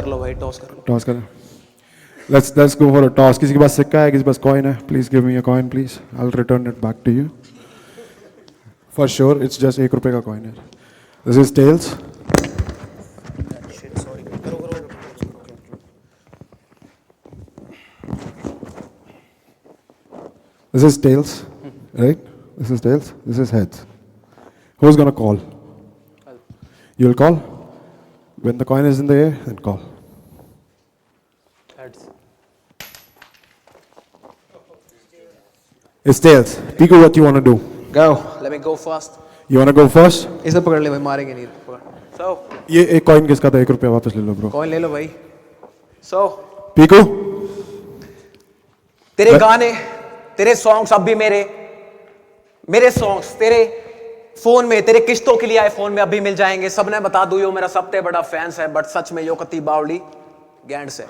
कर लो भाई, टॉस कर लो। टॉस करें। Let's go for a toss. किसी के पास सिक्का है, किसी के पास कॉइन है? Please give me a coin, please. I'll return it back to you. For sure, it's just ₹1 का coin है. This is tails. Shit, sorry. करो। This is tails, right? This is tails. This is heads. Who's gonna call? You'll call? When the coin is in the air, then call. Heads. It's tails. Piku, what you want to do? Go. Let me go first. You want to go first? इसे पकड़ ले भाई, मारेंगे नहीं। So. ये एक coin किसका था? ₹1 वापस ले लो bro. Coin ले लो भाई। So. Piku? तेरे गाने, तेरे सॉन्ग्स अब भी मेरे सॉन्ग्स तेरे फोन में, तेरे किश्तों के लिए आए फोन में अब भी मिल जाएंगे। सबने बता दू यो मेरा सबसे बड़ा फैंस है, बट सच में यो कती बावली गैंड से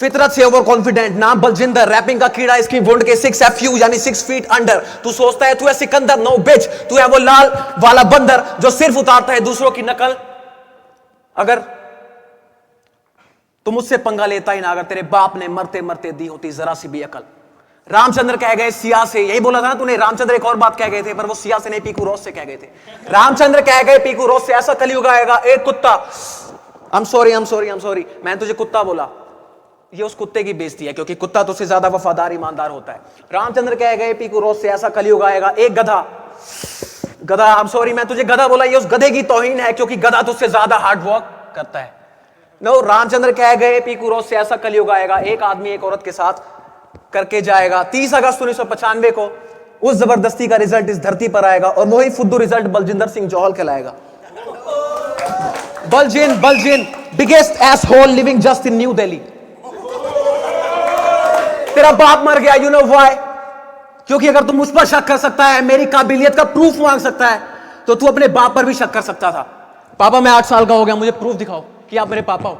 फितरत से ओवर कॉन्फिडेंट। नाम बलजिंदर, रैपिंग का कीड़ा, इसकी वुंड के 6 FU यानी 6 फीट अंडर। तू सोचता है तू है सिकंदर, नो बिच, तू है वो लाल वाला बंदर जो सिर्फ उतारता है दूसरों की नकल। अगर तू मुझसे पंगा लेता ही ना, अगर तेरे बाप ने मरते मरते दी होती जरा सी भी अकल। रामचंद्र कह गए सिया से, यही बोला था ना तूने। रामचंद्र एक और बात कह गए थे, पर वो सिया से नहीं, पीकू रोज से कह गए थे। रामचंद्र कह गए पीकू रोज से, ऐसा कलयुग आएगा एक कुत्ता। I'm sorry, मैंने तुझे कुत्ता बोला, ये उस कुत्ते की बेइज्जती है, क्योंकि कुत्ता तुझसे ज्यादा वफादार ईमानदार होता है। रामचंद्र कह गए पीकू रोज से, ऐसा कलयुग आएगा एक गधा। I'm sorry, मैं तुझे गधा बोला, ये उस गधे की तौहीन है, क्योंकि गधा तुझसे ज्यादा हार्ड वर्क करता है। नो, रामचंद्र कह गए पीकू रोज से, ऐसा कलयुग आएगा एक आदमी एक औरत के साथ करके जाएगा। 30 अगस्त 1995 को उस जबरदस्ती का रिजल्ट इस धरती पर आएगा, और वही फुद्दू रिजल्ट बलजिंदर सिंह जौहल कहलाएगा। Baljin biggest asshole living just in New Delhi. तेरा बाप मर गया, यू नो व्हाई? क्योंकि अगर तू मुझ पर शक कर सकता है, मेरी काबिलियत का प्रूफ मांग सकता है, तो तू अपने बाप पर भी शक कर सकता था। पापा मैं 8 साल का हो गया, मुझे प्रूफ दिखाओ कि आप मेरे पापा हो।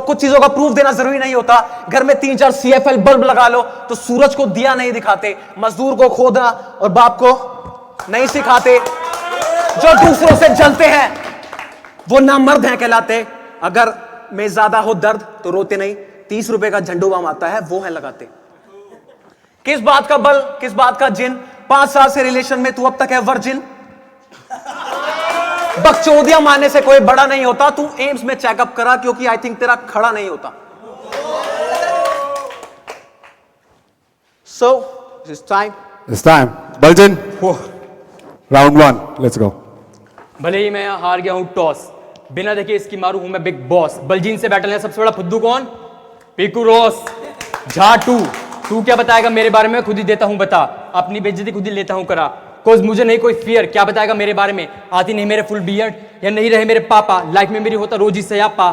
कुछ चीजों का प्रूफ देना जरूरी नहीं होता। घर में 3-4 CFL बल्ब लगा लो तो सूरज को दिया नहीं दिखाते, मजदूर को खोदना और बाप को नहीं सिखाते। जो दूसरों से जलते हैं वो नामर्द हैं कहलाते। अगर में ज्यादा हो दर्द तो रोते नहीं, 30 रुपए का झंडू बम आता है वो है लगाते। किस बात का बल, किस बात का जिन? 5 साल से रिलेशन में तू अब तक है वर्जिन। बकचोदियां मारने से कोई बड़ा नहीं होता। तू एम्स में चेकअप करा, क्योंकि आई थिंक तेरा खड़ा नहीं होता। So it's time. Baljin, round 1, let's go. भले ही मैं हार गया हूं टॉस, बिना देखे इसकी मारू हूं मैं बिग बॉस। बलजीन से बैटल है सबसे बड़ा फुद्दू कौन? पीकू रोस झाटू। तू क्या बताएगा मेरे बारे में? खुद ही देता हूं बता, अपनी बेइज्जती खुद ही लेता हूं करा। कोज मुझे नहीं कोई फियर, क्या बताएगा मेरे बारे में? आती नहीं मेरे फुल बियर्ड, या नहीं रहे मेरे पापा, लाइफ में मेरी होता रोज ही सयापा,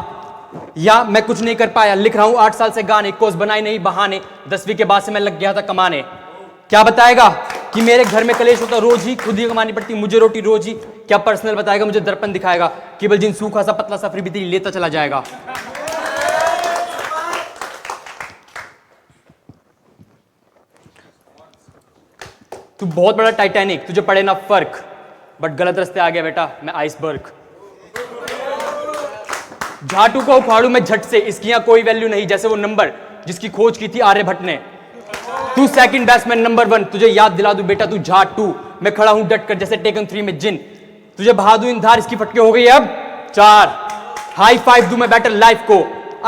या मैं कुछ नहीं कर पाया, लिख रहा हूं 8 साल से गाने, कोज बनाए नहीं बहाने, 10वीं के बाद से मैं लग गया था कमाने। क्या बताएगा कि मेरे घर में कलेश होता रोज ही, खुद ही कमानी पड़ती मुझे रोटी रोज ही। क्या पर्सनल बताएगा? मुझे दर्पण दिखाएगा कि बलजिन सूखा सा पतला सा फ्री भी लेता चला जाएगा। तू बहुत बड़ा टाइटैनिक, तुझे पड़े ना फर्क, बट गलत रास्ते आ गया बेटा, मैं आइसबर्ग। झाटू को उखाड़ू मैं झट से, इसकी यहां कोई वैल्यू नहीं, जैसे वो नंबर जिसकी खोज की थी आर्यभट्ट ने। तू सेकंड बैट्समैन नंबर 1, तुझे याद दिला दूं बेटा तू झाटू। मैं खड़ा हूं डट कर जैसे टेकन 3 में जिन, तुझे बहा दूं इन धार, इसकी फटके हो गई अब 4। हाई 5 दूं मैं बैटर लाइफ को,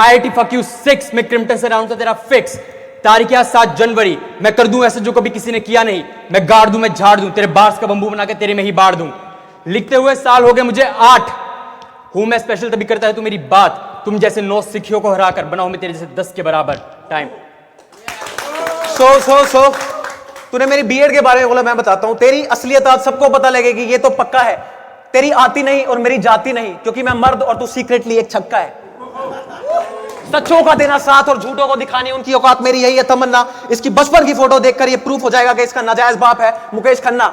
IIT फक यू 6 में क्रिम्टन से राउंड था तेरा फिक्स। तारीख 7 जनवरी, मैं कर दूं ऐसे जो कभी किसी ने किया नहीं, मैं गाड़ दूं, मैं झाड़ दूं, तेरे बार्स का बंबू बना के तेरे में ही बाढ़ दूं। लिखते हुए साल हो गए मुझे 8, हूं मैं स्पेशल तभी करता है तू मेरी बात, तुम जैसे 9 सिखियों को हराकर बनाऊं मैं तेरे जैसे 10 के बराबर। टाइम। सो तूने मेरी बीएड के बारे में बोला, मैं बताता हूं तेरी असलियत आज सबको पता लगेगी, ये तो पक्का है। तेरी आती नहीं और मेरी जाती नहीं, क्योंकि मैं मर्द और तू सीक्रेटली एक छक्का है। सच्चों का देना साथ और झूठों को दिखाने उनकी औकात, मेरी यही है तमन्ना। इसकी बचपन की फोटो देखकर ये प्रूफ हो जाएगा कि इसका नाजायज बाप है मुकेश खन्ना।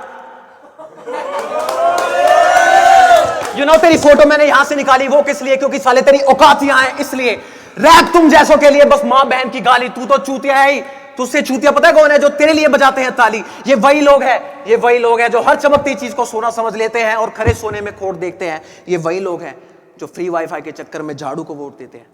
तेरी फोटो मैंने यहां से निकाली वो किस लिए? क्योंकि साले तेरी औकात यहां है इसलिए। रैप तुम जैसों के लिए बस मां बहन की गाली, तू तो चूतिया है ही। तुझसे चूतिया पता है कौन है? जो तेरे लिए बजाते हैं ताली। ये वही लोग हैं जो हर चमकती चीज को सोना समझ लेते हैं और खरे सोने में खोट देखते हैं। ये वही लोग हैं जो फ्री वाईफाई के चक्कर में झाड़ू को वोट देते हैं।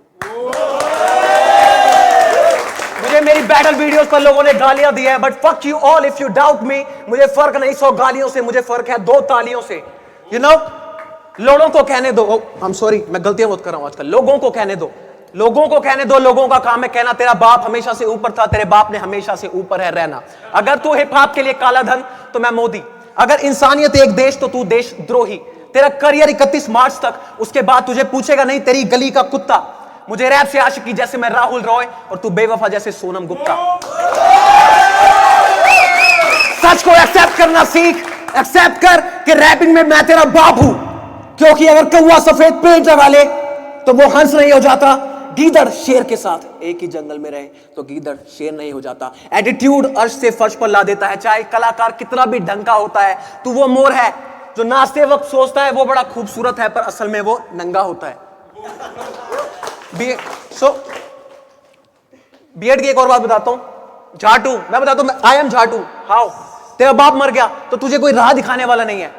मुझे मेरी बैटल वीडियोस पर लोगों ने गालियां दी है, but fuck you all if you doubt me. मुझे फर्क नहीं 100 गालियों से, मुझे फर्क है 2 तालियों से। यू नो, लोगों को कहने दो। आई एम सॉरी, मैं गलतियां बहुत कर रहा हूं आजकल। लोगों को कहने दो, लोगों को कहने दो। लोगों का काम है कहना तेरा बाप हमेशा से ऊपर था, तेरे बाप ने हमेशा से ऊपर है रहना। अगर तू हिप हॉप के लिए काला धन तो मैं मोदी। अगर इंसानियत एक देश तो तू देशद्रोही। तेरा करियर 31 मार्च तक, उसके बाद तुझे पूछेगा नहीं तेरी गली का कुत्ता। मुझे रैप से आशिकी जैसे मैं राहुल रॉय और तू बेवफा जैसे सोनम गुप्ता। सच को एक्सेप्ट करना सीख। एक्सेप्ट कर कि रैपिंग में मैं तेरा बाप हूं, क्योंकि अगर कौवा सफेद पेंट लगा ले तो वो हंस नहीं हो जाता। गीदड़ शेर के साथ एक ही जंगल में रहे तो गीदड़ शेर नहीं हो जाता। एटीट्यूड अर्श से फर्श पर ला देता है, चाहे कलाकार कितना भी ढंग का होता है। तू वो मोर है जो नाचते वक्त सोचता है वो बड़ा खूबसूरत है, पर असल में वो नंगा होता है। बीएड की एक और बात बताता हूं। झाटू, मैं बताता हूं, आई एम झाटू। हाउ? तेरा बाप मर गया तो तुझे कोई राह दिखाने वाला नहीं है,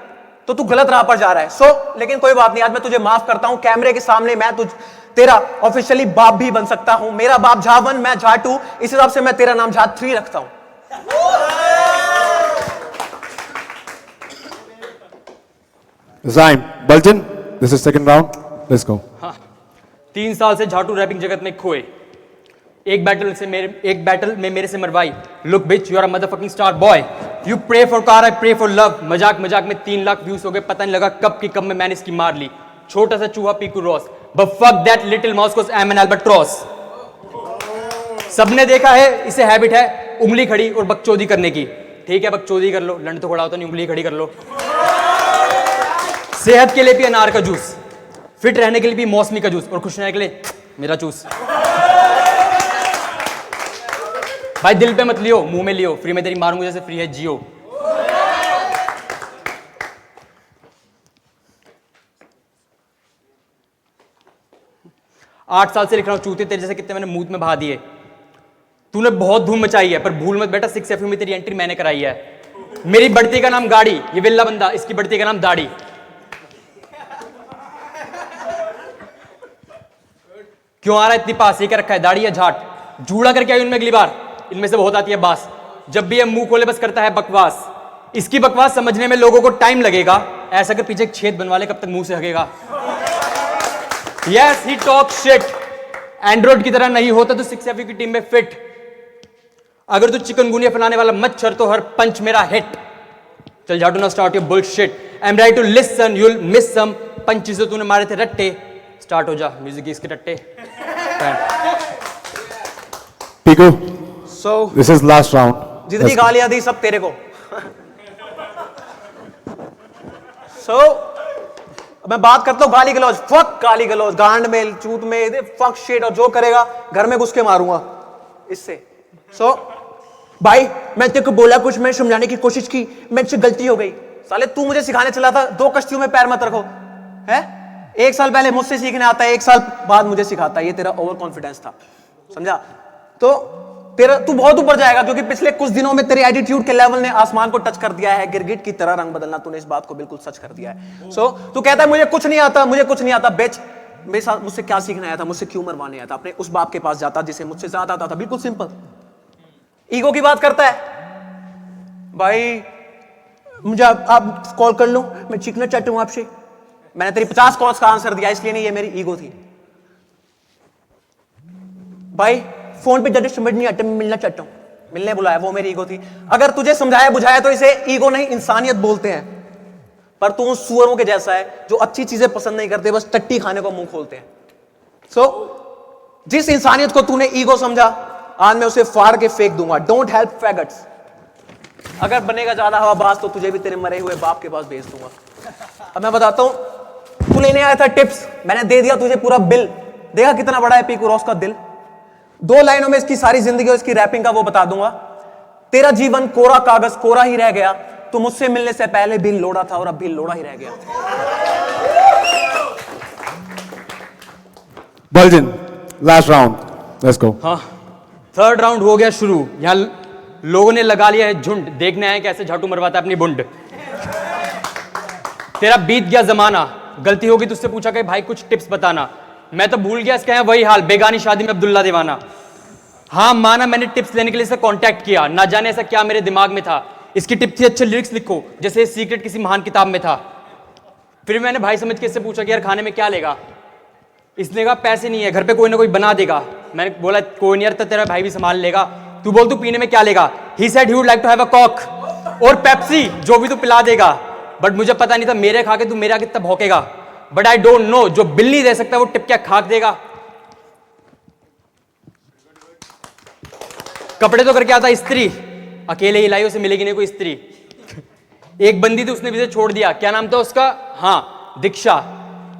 तो तू गलत राह पर जा रहा है। लेकिन कोई बात नहीं, आज मैं तुझे माफ करता हूं। कैमरे के सामने मैं तेरा ऑफिशियली बाप भी बन सकता हूं। मेरा बाप झा1, मैं झा2, इस हिसाब से मैं तेरा नाम झा3 रखता हूं। Zyme, Baljin, this is second round. Let's go. 3 साल से झाटू रैपिंग जगत में खोए, एक बैटल में मेरे से मरवाई। Look bitch, you are a motherfucking star boy. You pray for car, I pray for love. मजाक मजाक में 3 लाख व्यूज हो गए, पता नहीं लगा कब की कब में मैंने इसकी मार ली। छोटा सा चूहा पीकू रॉस, but fuck that little mouse cause I am an albatross. सबने देखा है, इसे हैबिट है उंगली खड़ी और बकचोदी करने की। ठीक है, बकचोदी कर लो, लंड तो खड़ा होता नहीं, उंगली खड़ी कर लो। सेहत के लिए भी अनार का जूस, फिट रहने के लिए भी मौसमी का जूस, और खुश रहने के लिए मेरा जूस। भाई दिल पे मत लियो, मुंह में लियो, फ्री में तेरी मारूंगा जैसे फ्री है जियो। आठ साल से लिख रहा हूं चूते, तेरे जैसे कितने मैंने मुंह में बहा दिए। तूने बहुत धूम मचाई है, पर भूल मत बेटा 6FU में तेरी एंट्री मैंने कराई है। मेरी बढ़ती का नाम गाड़ी, ये विल्ला बंदा, इसकी बढ़ती का नाम दाढ़ी। क्यों आ रहा है इतनी पास? ये क्या रखा है, दाढ़ी या झाट? जूड़ा करके आई उनमें अगली बार, इनमें से बहुत आती है बास। जब भी ये मुंह खोले बस करता है बकवास। इसकी बकवास समझने में लोगों को टाइम लगेगा, ऐसा कर पीछे एक छेद बनवा ले, कब तक मुंह से हगेगा। Yes he talk shit. Android की तरह नहीं होता तो 6FU की टीम में फिट। अगर तू चिकनगुनिया फैलाने वाला मच्छर तो हर पंच मेरा हिट। चल झाटू ना start your bullshit, I am ready to listen, you will miss some punches जो तूने मारे थे रट्टे। स्टार्ट हो जा, म्यूजिक की इसके Ratte. Piku, So, this is last round. जितनी गालियां दी सब तेरे को। मैं बात करता हूं गाली गलौज। फक गाली गलौज, गांड में, चूत में, फक शिट, और जो करेगा घर में घुस के मारूंगा इससे। भाई मैं तेरे को बोला कुछ, मैं समझाने की कोशिश की, मेरे से गलती हो गई। साले तू मुझे सिखाने चला था 2 कश्तियों में पैर मत रखो, है? 1 साल पहले मुझसे सीखने आता है, 1 साल बाद मुझे सिखाता है। ये तेरा ओवर कॉन्फिडेंस था, समझा? तो तेरा तू बहुत ऊपर जाएगा, क्योंकि पिछले कुछ दिनों में तेरे एटीट्यूड के लेवल ने आसमान को टच कर दिया है। गिरगिट की तरह रंग बदलना, तूने इस बात को बिल्कुल सच कर दिया है। तू कहता है मुझे कुछ नहीं आता, मुझे कुछ नहीं आता। बेच, मेरे साथ मुझसे क्या सीखने आया था, मुझसे क्यों मरवाने आया था? अपने उस बाप के पास जाता जिसे मुझसे ज्यादा आता था। बिल्कुल सिंपल। ईगो की बात करता है भाई, मुझे आप कॉल कर लो, मैं सीखना चाहता हूं आपसे। मैंने तेरी 50 कॉल्स का आंसर दिया, इसलिए नहीं, ये मेरी ईगो थी। भाई फोन पे जब समझ नहीं आता, मैं मिलना चाहता हूं, मिलने बुलाया, वो मेरी ईगो थी। अगर तुझे समझाया बुझाया तो इसे ईगो नहीं इंसानियत बोलते हैं। पर तू उन सुअरों के जैसा है जो अच्छी चीजें पसंद नहीं करते, बस टट्टी खाने को मुंह खोलते हैं। जिस इंसानियत को तूने ईगो समझा, आज मैं उसे फाड़ के फेंक दूंगा। Don't help faggots. अगर बनेगा ज्यादा हवाबाज तो तुझे भी तेरे मरे हुए बाप के पास भेज दूंगा। अब मैं बताता हूं, तू लेने आया था टिप्स, मैंने दे दिया तुझे पूरा बिल। देखा कितना बड़ा है पीकू रॉस का दिल। 2 लाइनों में इसकी सारी जिंदगी और इसकी रैपिंग का वो बता दूंगा। तेरा जीवन कोरा कागज कोरा ही रह गया, तू मुझसे मिलने से पहले भी लोड़ा था और अब भी लोड़ा ही रह गया। Baljin, last round. Let's go. हाँ, 3rd राउंड हो गया शुरू। यहां लोगों ने लगा लिया है झुंड, देखने आए कैसे झाटू मरवाता है अपनी बुंड। तेरा बीत गया जमाना, गलती होगी तुझसे पूछा कि भाई कुछ टिप्स बताना। मैं तो भूल गया इसका है वही हाल, बेगानी शादी में अब्दुल्ला दीवाना। हाँ माना, मैंने टिप्स लेने के लिए इसे कांटेक्ट किया, ना जाने ऐसा क्या मेरे दिमाग में था। इसकी टिप थी अच्छे लिरिक्स लिखो, जैसे सीक्रेट किसी महान किताब में था। फिर मैंने भाई समझ के इससे पूछा कि यार खाने में क्या लेगा। इसने कहा पैसे नहीं है, घर पे कोई ना कोई बना देगा। मैंने बोला कोई नहीं यार, तो तेरा भाई भी संभाल लेगा, तू बोल तू पीने में क्या लेगा। He said he would like to have a cock और पेप्सी, जो भी तू पिला देगा। बट मुझे पता नहीं था मेरे खा के तू मेरा कितना भौंकेगा। बट आई डोंट नो, जो बिल नहीं दे सकता वो टिप क्या खाक देगा। कपड़े तो करके आता स्त्री, अकेले ही लाई, उसे मिलेगी नहीं कोई स्त्री। एक बंदी थी, उसने भी छोड़ दिया, क्या नाम था उसका, हाँ दीक्षा,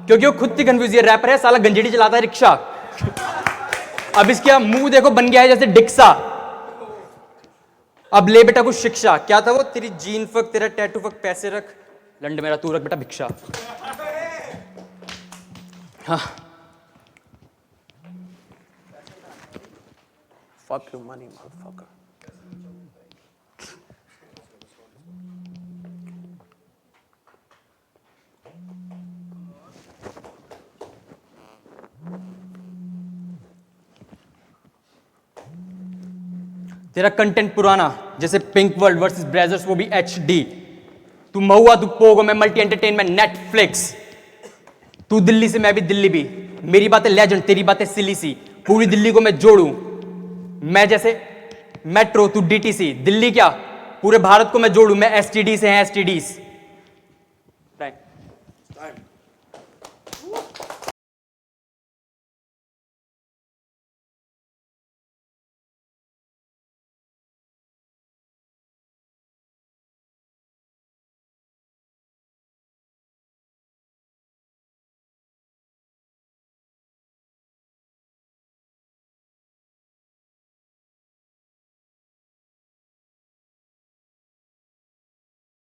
क्योंकि वो खुद थी कंफ्यूज, ये रैपर है साला गंजेड़ी चलाता है रिक्शा। अब इसका मुंह देखो बन गया है जैसे डिक्सा। अब ले बेटा कुछ शिक्षा, क्या था वो, तेरी जीन फक, तेरा टैटू फक, पैसे रख, लंड मेरा तू रख बेटा भिक्षा। हाँ Fuck your money, motherfucker. तेरा कंटेंट पुराना, जैसे पिंक वर्ल्ड वर्सेस ब्रेजर्स, वो भी HD। तू महुआ, तू पोगो, मैं मल्टी एंटरटेनमेंट नेटफ्लिक्स। तू दिल्ली से, मैं भी दिल्ली भी, मेरी बातें लेजेंड, तेरी बातें सिली सी। पूरी दिल्ली को मैं जोड़ूं, मैं जैसे मेट्रो, तू DTC। दिल्ली क्या, पूरे भारत को मैं जोड़ूं, मैं STD से हैं STDs।